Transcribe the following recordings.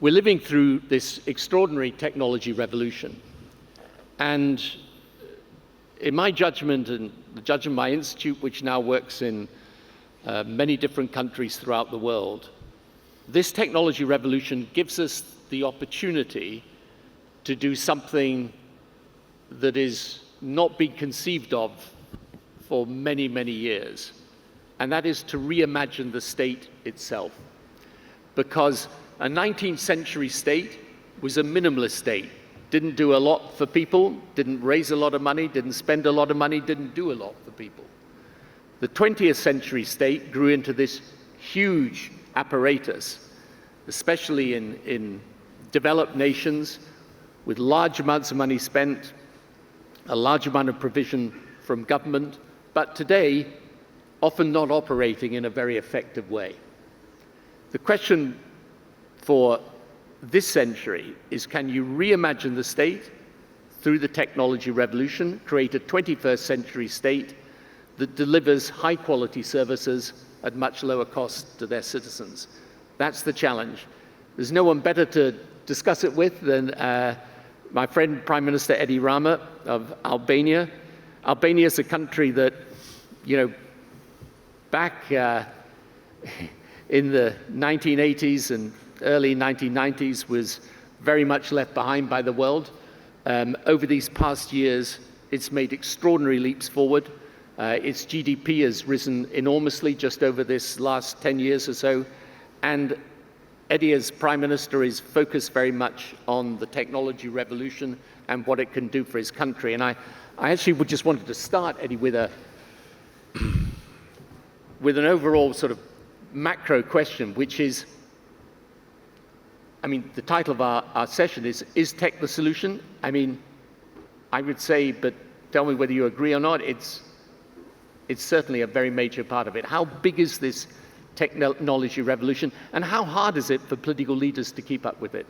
we're living through this extraordinary technology revolution. And in my judgment, and the judgment of my institute, which now works in many different countries throughout the world, this technology revolution gives us the opportunity to do something that is not been conceived of for many, many years, and that is to reimagine the state itself. Because a 19th century state was a minimalist state, didn't do a lot for people, didn't raise a lot of money, didn't spend a lot of money, didn't do a lot for people. The 20th century state grew into this huge apparatus, especially in developed nations, with large amounts of money spent, a large amount of provision from government, but today, often not operating in a very effective way. The question for this century is, can you reimagine the state through the technology revolution, create a 21st century state that delivers high quality services at much lower cost to their citizens? That's the challenge. There's no one better to discuss it with than my friend Prime Minister Edi Rama of Albania. Albania is a country that, back in the 1980s and early 1990s was very much left behind by the world. Over these past years, it's made extraordinary leaps forward. Its GDP has risen enormously just over this last 10 years or so. And Edi, as Prime Minister, is focused very much on the technology revolution and what it can do for his country. And I actually just wanted to start, Edi, with an overall sort of macro question, which is, the title of our session is tech the solution? I would say, but tell me whether you agree or not, it's certainly a very major part of it. How big is this technology revolution, and how hard is it for political leaders to keep up with it?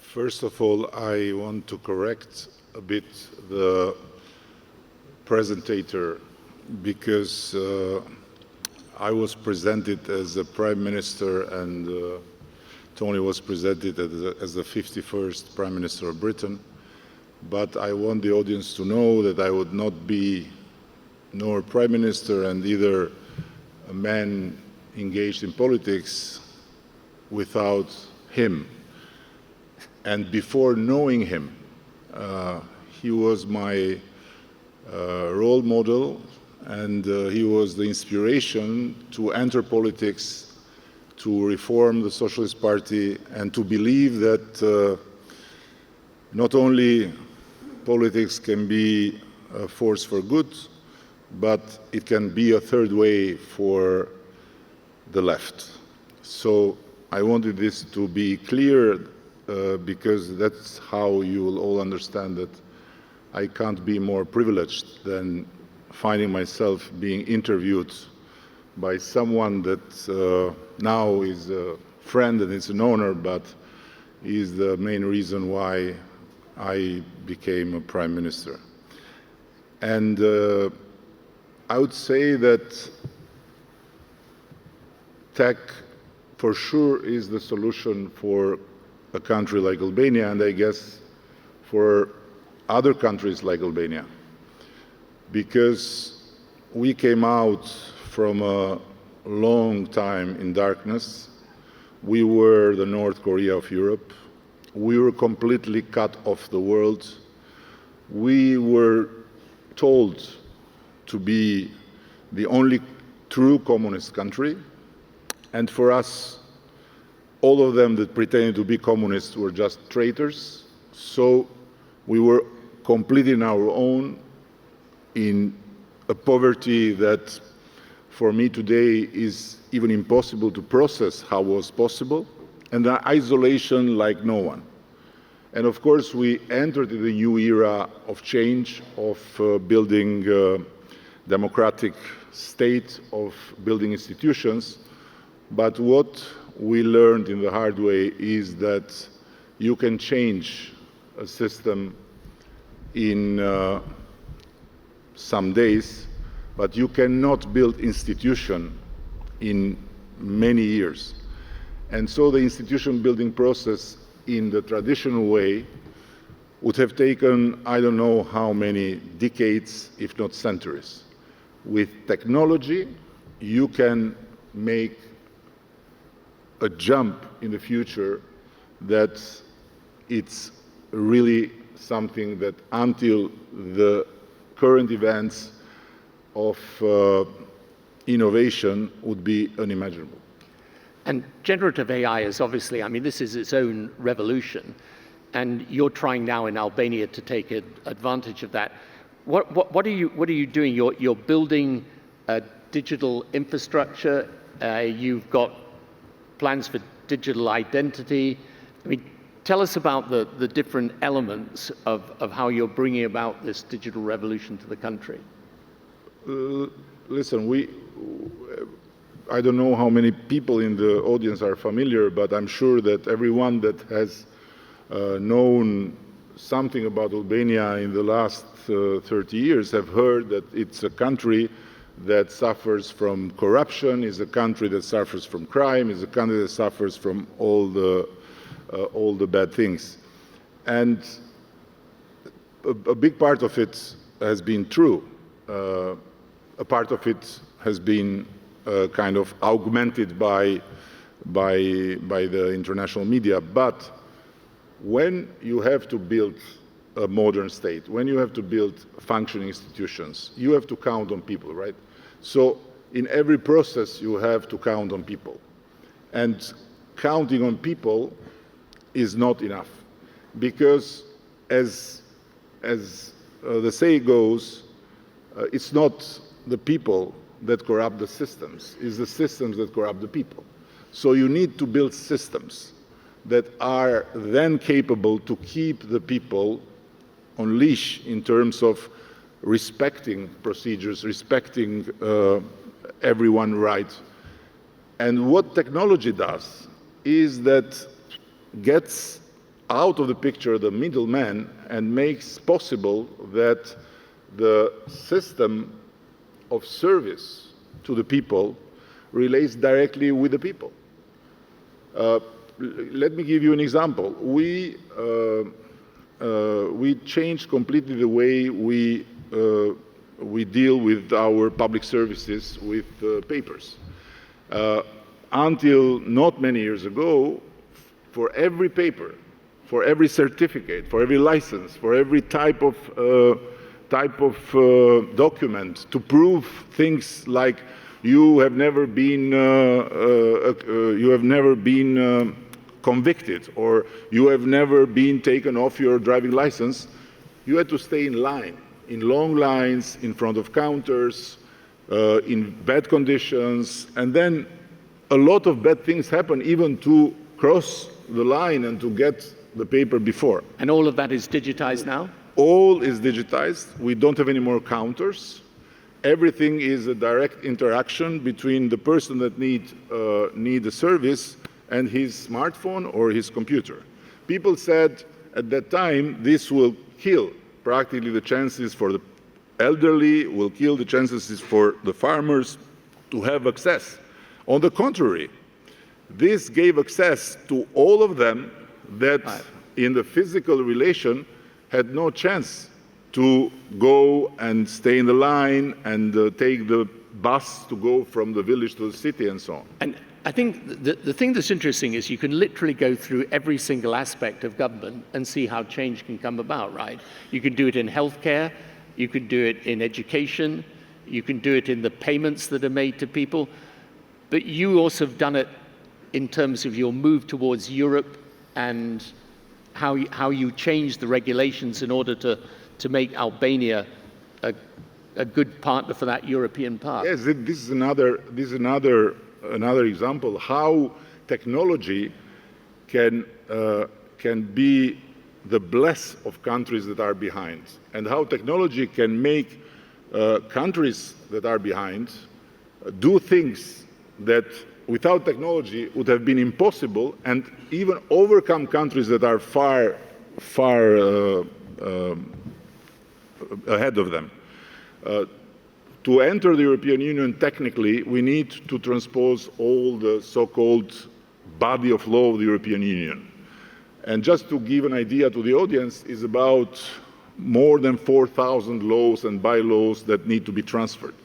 First of all, I want to correct a bit the presenter, because I was presented as a Prime Minister and Tony was presented as the 51st Prime Minister of Britain. But I want the audience to know that I would not be nor Prime Minister and either a man engaged in politics without him. And before knowing him, he was my role model, and he was the inspiration to enter politics, to reform the Socialist Party, and to believe that not only politics can be a force for good, but it can be a third way for the left. So I wanted this to be clear because that's how you will all understand that I can't be more privileged than finding myself being interviewed by someone that now is a friend and is an honor, but is the main reason why I became a Prime Minister. And I would say that tech for sure is the solution for a country like Albania, and I guess for other countries like Albania, because we came out from a long time in darkness. We were the North Korea of Europe. We were completely cut off the world. We were told to be the only true communist country, and for us, all of them that pretended to be communists were just traitors. So we were completely on our own in a poverty that for me today is even impossible to process how was possible, and an isolation like no one. And of course, we entered the new era of change, of building a democratic state, of building institutions. But what we learned in the hard way is that you can change a system in some days, but you cannot build institution in many years. And so the institution building process in the traditional way would have taken, I don't know how many decades, if not centuries. With technology, you can make a jump in the future that it's really something that until the current events of innovation would be unimaginable. And generative AI is obviously, I mean, this is its own revolution, and you're trying now in Albania to take advantage of that. What are you doing? You're building a digital infrastructure. You've got plans for digital identity. I mean, tell us about the different elements of how you're bringing about this digital revolution to the country. Listen, I don't know how many people in the audience are familiar, but I'm sure that everyone that has known something about Albania in the last 30 years have heard that it's a country that suffers from corruption, is a country that suffers from crime, is a country that suffers from all the bad things. And a big part of it has been true. A part of it has been kind of augmented by the international media. But when you have to build a modern state, when you have to build functioning institutions, you have to count on people, right? So in every process, you have to count on people. And counting on people is not enough. Because as the saying goes, it's not the people that corrupt the systems, it's the systems that corrupt the people. So you need to build systems that are then capable to keep the people on leash in terms of respecting procedures, respecting everyone's rights. And what technology does is that gets out of the picture the middleman and makes possible that the system of service to the people relates directly with the people. Let me give you an example. We changed completely the way we deal with our public services with papers. Until not many years ago, for every paper, for every certificate, for every license, for every type of document to prove things like you have never been convicted or you have never been taken off your driving license, you had to stay in line, in long lines, in front of counters, in bad conditions, and then a lot of bad things happen even to cross the line and to get the paper before. And all of that is digitized now? All is digitized. We don't have any more counters. Everything is a direct interaction between the person that need a service and his smartphone or his computer. People said at that time this will kill practically the chances for the elderly, will kill the chances for the farmers to have access. On the contrary, this gave access to all of them that in the physical relation had no chance to go and stay in the line and take the bus to go from the village to the city and so on. And I think the thing that's interesting is you can literally go through every single aspect of government and see how change can come about, right? You can do it in healthcare, you can do it in education, you can do it in the payments that are made to people, but you also have done it in terms of your move towards Europe and how you change the regulations in order to make Albania a good partner for that European path. Yes, this is another example how technology can be the bless of countries that are behind, and how technology can make countries that are behind do things that without technology would have been impossible, and even overcome countries that are far ahead of them. To enter the European Union, technically, we need to transpose all the so-called body of law of the European Union. And just to give an idea to the audience, is about more than 4,000 laws and bylaws that need to be transferred.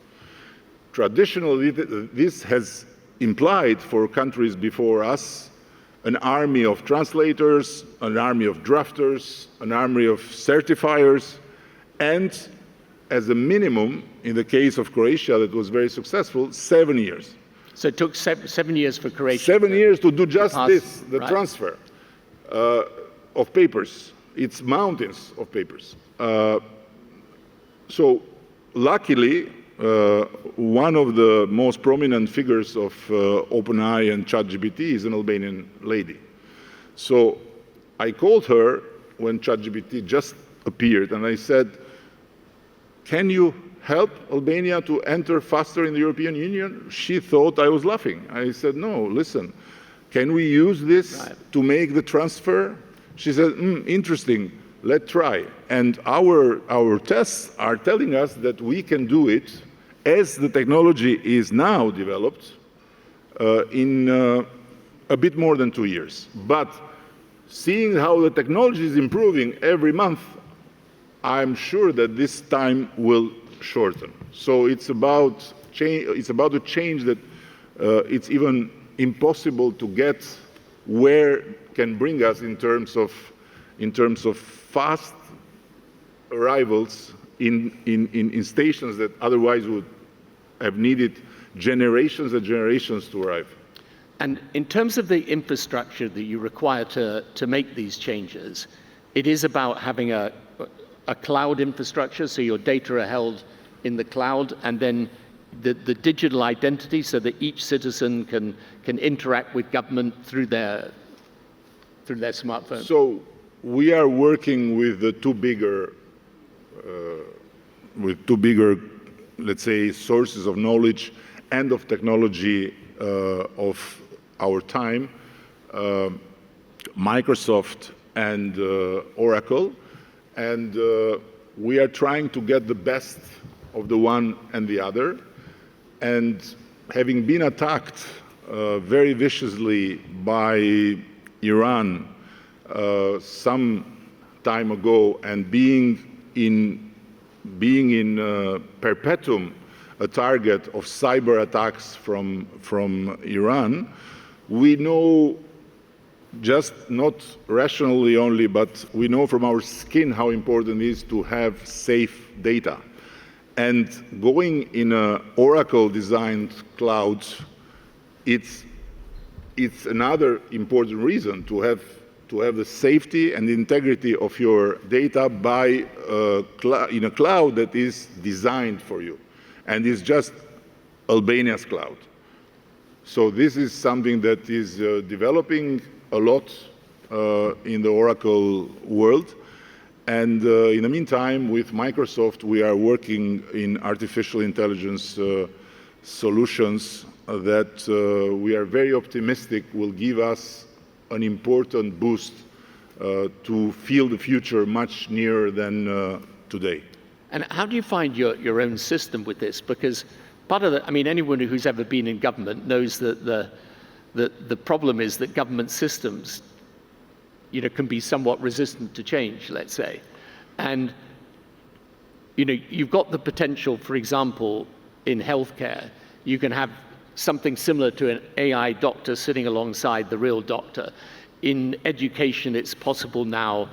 Traditionally, this has implied for countries before us an army of translators, an army of drafters, an army of certifiers, and as a minimum, in the case of Croatia that was very successful, 7 years. So it took 7 years for Croatia. 7 years to do just this, the right. transfer of papers. It's mountains of papers. So luckily, one of the most prominent figures of OpenAI and ChatGPT is an Albanian lady. So I called her when ChatGPT just appeared, and I said, can you help Albania to enter faster in the European Union? She thought I was laughing. I said, no, listen, can we use this to make the transfer? She said, interesting, let's try. And our tests are telling us that we can do it as the technology is now developed in a bit more than 2 years. But seeing how the technology is improving every month, I'm sure that this time will shorten. So it's about a change that it's even impossible to get where can bring us in terms of fast arrivals in stations that otherwise would have needed generations and generations to arrive. And in terms of the infrastructure that you require to make these changes, it is about having a cloud infrastructure, so your data are held in the cloud, and then the digital identity so that each citizen can interact with government through their smartphone. So we are working with the two bigger, let's say, sources of knowledge and of technology of our time, Microsoft and Oracle, and we are trying to get the best of the one and the other. And having been attacked very viciously by Iran some time ago, and being in perpetuum a target of cyber attacks from Iran, we know, just not rationally only, but we know from our skin how important it is to have safe data. And going in an Oracle-designed cloud, it's another important reason to have the safety and the integrity of your data in a cloud that is designed for you, and is just Albania's cloud. So this is something that is developing a lot in the Oracle world. And in the meantime, with Microsoft, we are working in artificial intelligence solutions that we are very optimistic will give us an important boost to feel the future much nearer than today. And how do you find your own system with this? Because part of anyone who's ever been in government knows that the problem is that government systems can be somewhat resistant to change, let's say. And you've got the potential, for example, in healthcare, you can have something similar to an AI doctor sitting alongside the real doctor. In education, it's possible now.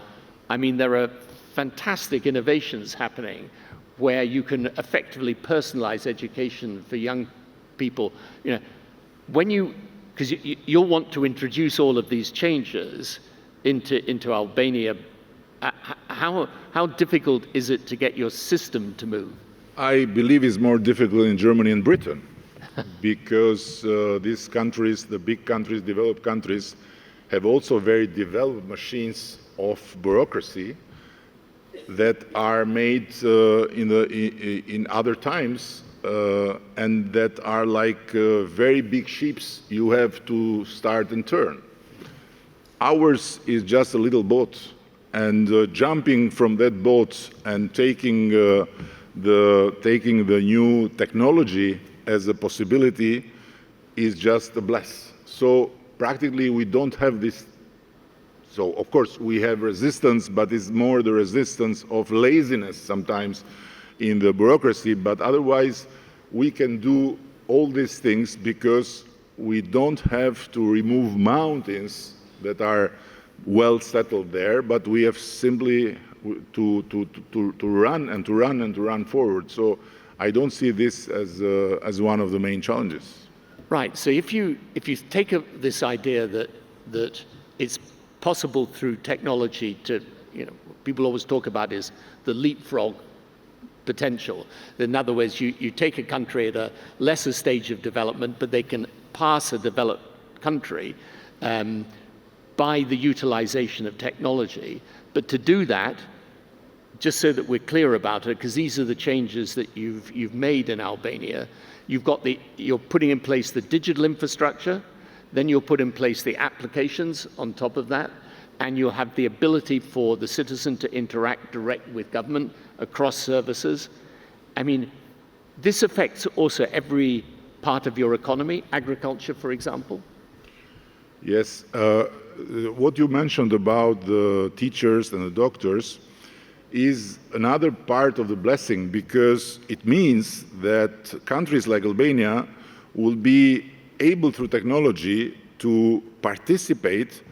There are fantastic innovations happening where you can effectively personalize education for young people. Because you'll want to introduce all of these changes into Albania. How difficult is it to get your system to move? I believe it's more difficult in Germany and Britain because these countries, the big countries, developed countries, have also very developed machines of bureaucracy that are made in other times and that are like very big ships you have to start and turn. Ours is just a little boat, and jumping from that boat and taking the new technology as a possibility is just a bless. So practically we don't have this. So of course we have resistance, but it's more the resistance of laziness sometimes in the bureaucracy, but otherwise we can do all these things because we don't have to remove mountains that are well settled there, but we have simply to run and to run and to run forward. So I don't see this as one of the main challenges. Right. So if you take this idea that it's possible through technology to, people always talk about is the leapfrog potential. In other words, you take a country at a lesser stage of development, but they can pass a developed country by the utilization of technology. But to do that, just so that we're clear about it, because these are the changes that you've made in Albania, you're putting in place the digital infrastructure, then you'll put in place the applications on top of that, and you'll have the ability for the citizen to interact direct with government across services. I mean, this affects also every part of your economy, agriculture, for example. Yes, what you mentioned about the teachers and the doctors is another part of the blessing, because it means that countries like Albania will be able through technology to participate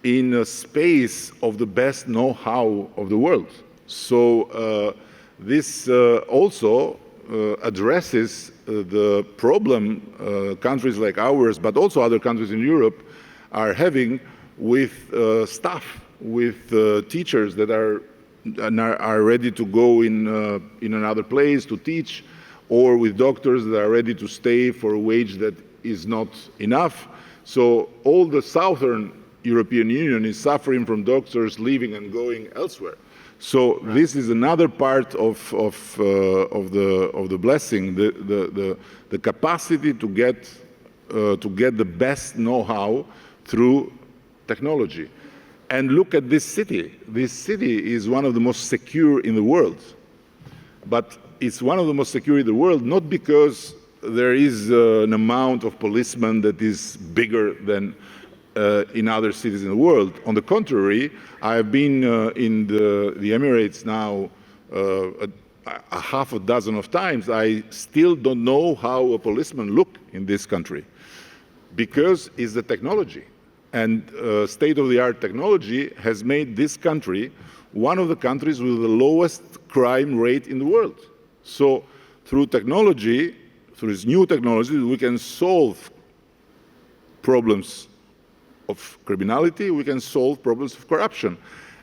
in a space of the best know-how of the world. So this also addresses the problem countries like ours, but also other countries in Europe, are having with staff, with teachers that are ready to go in another place to teach, or with doctors that are ready to stay for a wage that is not enough. So all the southern European Union is suffering from doctors leaving and going elsewhere. So this is another part of the blessing, the capacity to get the best know-how through technology. And look at this city. This city is one of the most secure in the world. But it's one of the most secure in the world not because there is an amount of policemen that is bigger than in other cities in the world. On the contrary, I have been in the Emirates now a half a dozen of times. I still don't know how a policeman looks in this country, because it's the technology. And state-of-the-art technology has made this country one of the countries with the lowest crime rate in the world. So through technology, through this new technology, we can solve problems of criminality, we can solve problems of corruption.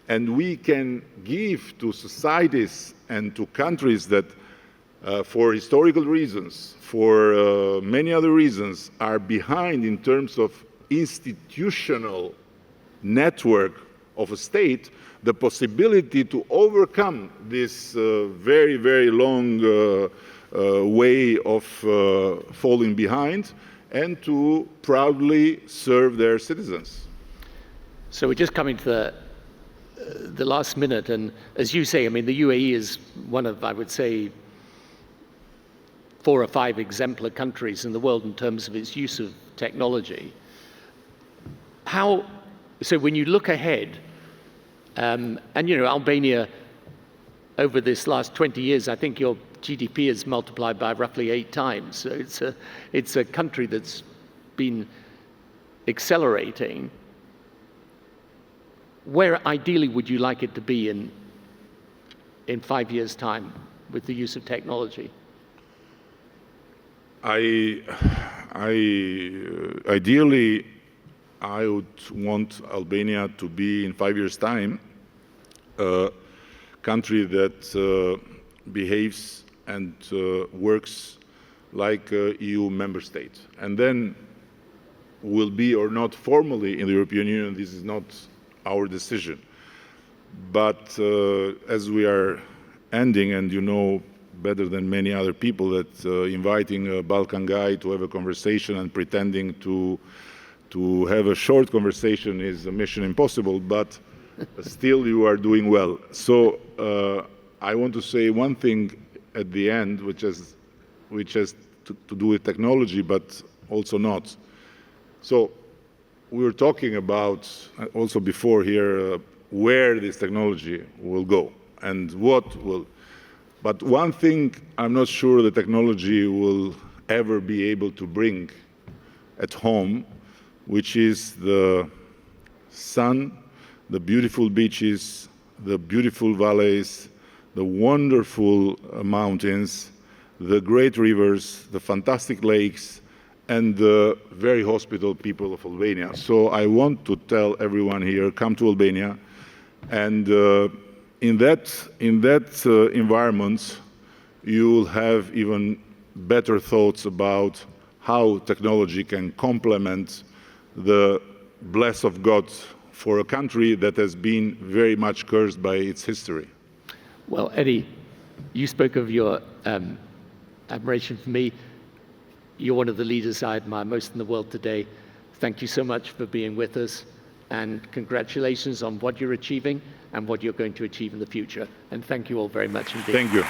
And we can give to societies and to countries that for historical reasons, for many other reasons, are behind in terms of institutional network of a state, the possibility to overcome this very, very long way of falling behind and to proudly serve their citizens. So we're just coming to the last minute, and as you say, I mean, the UAE is one of, I would say, 4 or 5 exemplar countries in the world in terms of its use of technology. So when you look ahead, and Albania, over this last 20 years, I think your GDP has multiplied by roughly 8 times. So it's a country that's been accelerating. Where ideally would you like it to be in 5 years' time with the use of technology? Ideally, I would want Albania to be in 5 years' time a country that behaves and works like an EU member state. And then will be or not formally in the European Union, this is not our decision. But as we are ending, and you know better than many other people that inviting a Balkan guy to have a conversation and pretending to have a short conversation is a mission impossible, but still you are doing well. So I want to say one thing at the end, which has to do with technology, but also not. So we were talking about, also before here, where this technology will go and what will. But one thing I'm not sure the technology will ever be able to bring at home, which is the sun, the beautiful beaches, the beautiful valleys, the wonderful mountains, the great rivers, the fantastic lakes, and the very hospitable people of Albania. So I want to tell everyone here, come to Albania, and in that environment, you will have even better thoughts about how technology can complement the bless of God for a country that has been very much cursed by its history. Well, Edi, you spoke of your admiration for me. You're one of the leaders I admire most in the world today. Thank you so much for being with us, and congratulations on what you're achieving and what you're going to achieve in the future. And thank you all very much indeed. Thank you.